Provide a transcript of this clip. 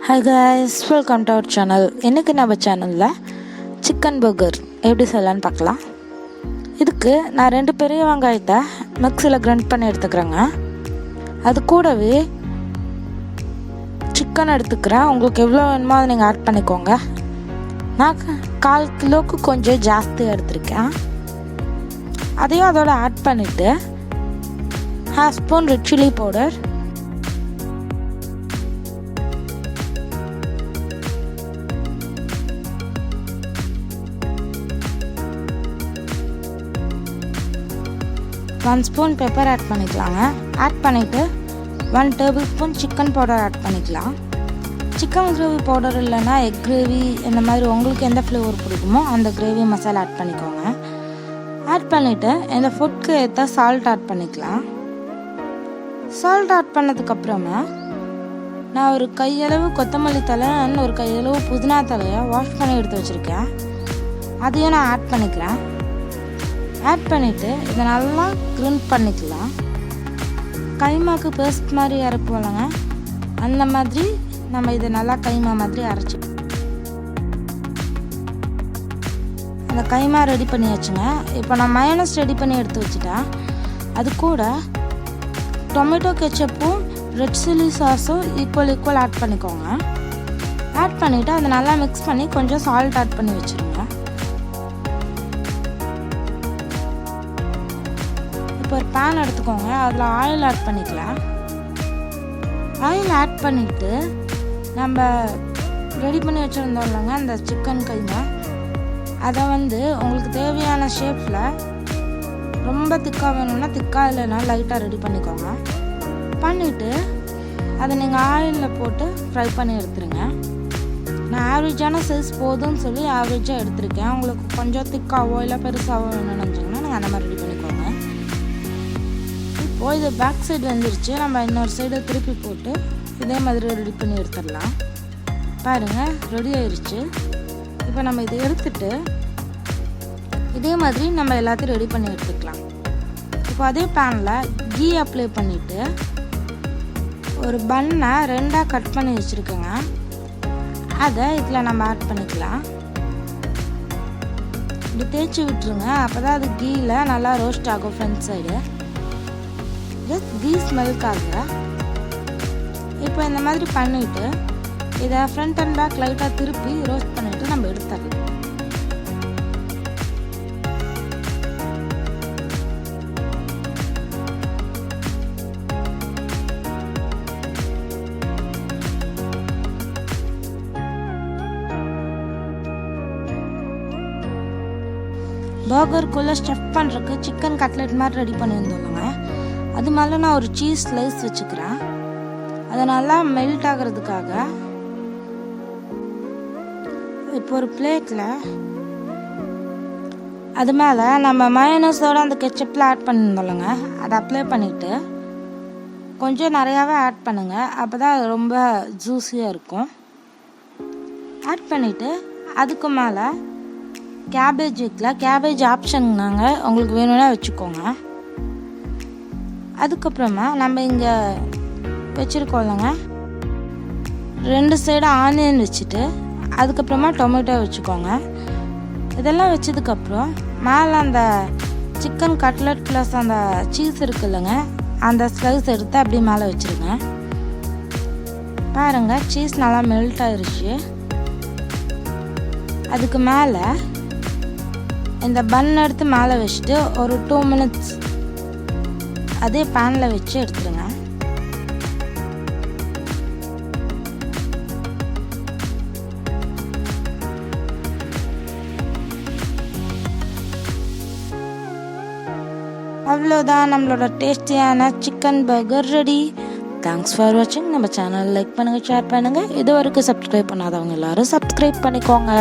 Hi guys, welcome to our channel. இன்னைக்கு நம்ம சேனலில் சிக்கன் பர்கர் எப்படி செய்யலான்னு பார்க்கலாம். இதுக்கு நான் 2 பெரிய வெங்காயத்தை மிக்ஸியில் கிரைண்ட் பண்ணி எடுத்துக்கிறேங்க. அது கூடவே சிக்கன் எடுத்துக்கிறேன். உங்களுக்கு எவ்வளோ வேணுமோ அதை நீங்கள் ஆட் பண்ணிக்கோங்க. நான் 1/4 கிலோவுக்கு கொஞ்சம் ஜாஸ்தி எடுத்திருக்கேன். அதையும் அதோட ஆட் பண்ணிவிட்டு 1/2 spoon red chilli powder, 1 spoon pepper add பண்ணிக்கலாங்க. ஆட் பண்ணிவிட்டு 1 tablespoon chicken powder add பண்ணிக்கலாம். சிக்கன் கிரேவி பவுடர் இல்லைன்னா எக் கிரேவி இந்த மாதிரி உங்களுக்கு எந்த ஃப்ளேவர் பிடிக்குமோ அந்த கிரேவி மசாலா ஆட் பண்ணிக்கோங்க. ஆட் பண்ணிவிட்டு இந்த ஃபுட்க்கு ஏற்ற சால்ட் ஆட் பண்ணிக்கலாம். சால்ட் ஆட் பண்ணதுக்கப்புறமா நான் ஒரு கையளவு கொத்தமல்லி தழை அண்ட் ஒரு கையளவு புதினா தழையை வாஷ் பண்ணி எடுத்து வச்சுருக்கேன். அதையும் நான் ஆட் பண்ணிக்கிறேன். ஆட் பண்ணிவிட்டு இதை நல்லா கிரைண்ட் பண்ணிக்கலாம். கைமாக்கு பேஸ்ட் மாதிரி அரைப்போலங்க, அந்த மாதிரி நம்ம இதை நல்லா கைமா மாதிரி அரைச்சி அந்த கைமா ரெடி பண்ணி வச்சுங்க. இப்போ நான் மயோனஸ் ரெடி பண்ணி எடுத்து வச்சுட்டேன். அது கூட டொமேட்டோ கெச்சப்பும் ரெட் சில்லி சாஸும் ஈக்குவல் ஆட் பண்ணிக்கோங்க. ஆட் பண்ணிவிட்டு அதை நல்லா மிக்ஸ் பண்ணி கொஞ்சம் சால்ட் ஆட் பண்ணி வச்சுருங்க. இப்போ ஒரு பேன் எடுத்துக்கோங்க. அதில் ஆயில் ஆட் பண்ணிக்கலாம். ஆயில் ஆட் பண்ணிவிட்டு நம்ம ரெடி பண்ணி வச்சுருந்தோம் இல்லைங்க அந்த சிக்கன் கைமா, அதை உங்களுக்கு தேவையான ஷேப்பில் ரொம்ப திக்காக வேணும்னா திக்காக இல்லைன்னா லைட்டாக ரெடி பண்ணிக்கோங்க. பண்ணிவிட்டு அதை நீங்கள் ஆயிலில் போட்டு ஃப்ரை பண்ணி எடுத்துருங்க. நான் ஆவரேஜான சைஸ் போதும்னு சொல்லி ஆவரேஜாக எடுத்துருக்கேன். உங்களுக்கு கொஞ்சம் திக்காவோ இல்லை பெருசாகவோ வேணும்னு நினச்சிங்கன்னா நீங்கள் அந்த மாதிரி ரெடி பண்ணிக்கோங்க. இப்போது இது பேக் சைடு வந்துருச்சு. நம்ம இன்னொரு சைடை திருப்பி போட்டு இதே மாதிரி ரெடி பண்ணி எடுத்துடலாம். பாருங்கள், ரெடி ஆயிடுச்சு. இப்போ நம்ம இதை எடுத்துட்டு இதே மாதிரி நம்ம எல்லாத்தையும் ரெடி பண்ணி எடுத்துக்கலாம். இப்போ அதே பேனில் கீ அப்ளை பண்ணிவிட்டு ஒரு பன்னை 2ஆக கட் பண்ணி வச்சுருக்கேங்க. அதை இதில் நம்ம ஆட் பண்ணிக்கலாம். இப்படி தேய்ச்சி விட்டுருங்க. அப்போ தான் அது கீயில் நல்லா ரோஸ்ட் ஆகும். ஃப்ரண்ட் சைடு கீ ஸ்மெல்க்காக இப்போ இந்த மாதிரி பண்ணிவிட்டு இதை ஃப்ரண்ட் அண்ட் பேக் லைட்டாக திருப்பி ரோஸ்ட் பண்ணிவிட்டு நம்ம எடுத்துடலாம். பர்கருக்குள்ளே ஸ்டஃப் பண்ணுறதுக்கு சிக்கன் கட்லெட் மாதிரி ரெடி பண்ணியிருந்தோங்க. அது மேலே நான் ஒரு சீஸ் ஸ்லைஸ் வச்சுக்கிறேன். அதை நல்லா மெல்ட் ஆகிறதுக்காக இப்போ ஒரு பிளேட்டில் அது மேலே நம்ம மயோனஸோட அந்த கெச்சப்பில் ஆட் பண்ணியிருந்தோம்லங்க, அதை அப்ளை பண்ணிவிட்டு கொஞ்சம் நிறையாவே ஆட் பண்ணுங்கள். அப்போ தான் அது ரொம்ப ஜூஸியாக இருக்கும். ஆட் பண்ணிவிட்டு அதுக்கு மேலே கேபேஜ் வைக்கலாம். கேபேஜ் ஆப்ஷன்னாங்க, உங்களுக்கு வேணும்னா வச்சுக்கோங்க. அதுக்கப்புறமா நம்ம இங்கே வச்சுருக்கோம் இல்லைங்க 2 சைடு ஆனியன் வச்சுட்டு அதுக்கப்புறமா டொமேட்டோ வச்சுக்கோங்க. இதெல்லாம் வச்சதுக்கப்புறம் மேலே அந்த சிக்கன் கட்லெட் ப்ளஸ் அந்த சீஸ் இருக்கு இல்லைங்க, அந்த ஸ்லைஸ் எடுத்து அப்படி மேலே வச்சுருங்க. பாருங்கள், சீஸ் நல்லா மெல்ட் ஆயிடுச்சு. அதுக்கு மேலே இந்த பன் எடுத்து மேலே வச்சுட்டு ஒரு 2 மினிட்ஸ் அதே பேனில் வச்சு எடுத்துருங்க. அவ்வளோதான், நம்மளோட டேஸ்டியான chicken burger ready. Thanks for வாட்சிங். நம்ம சேனல் லைக் பண்ணுங்கள், ஷேர் பண்ணுங்கள். இது வரைக்கும் சப்ஸ்கிரைப் பண்ணாதவங்க எல்லாரும் சப்ஸ்கிரைப் பண்ணிக்கோங்க.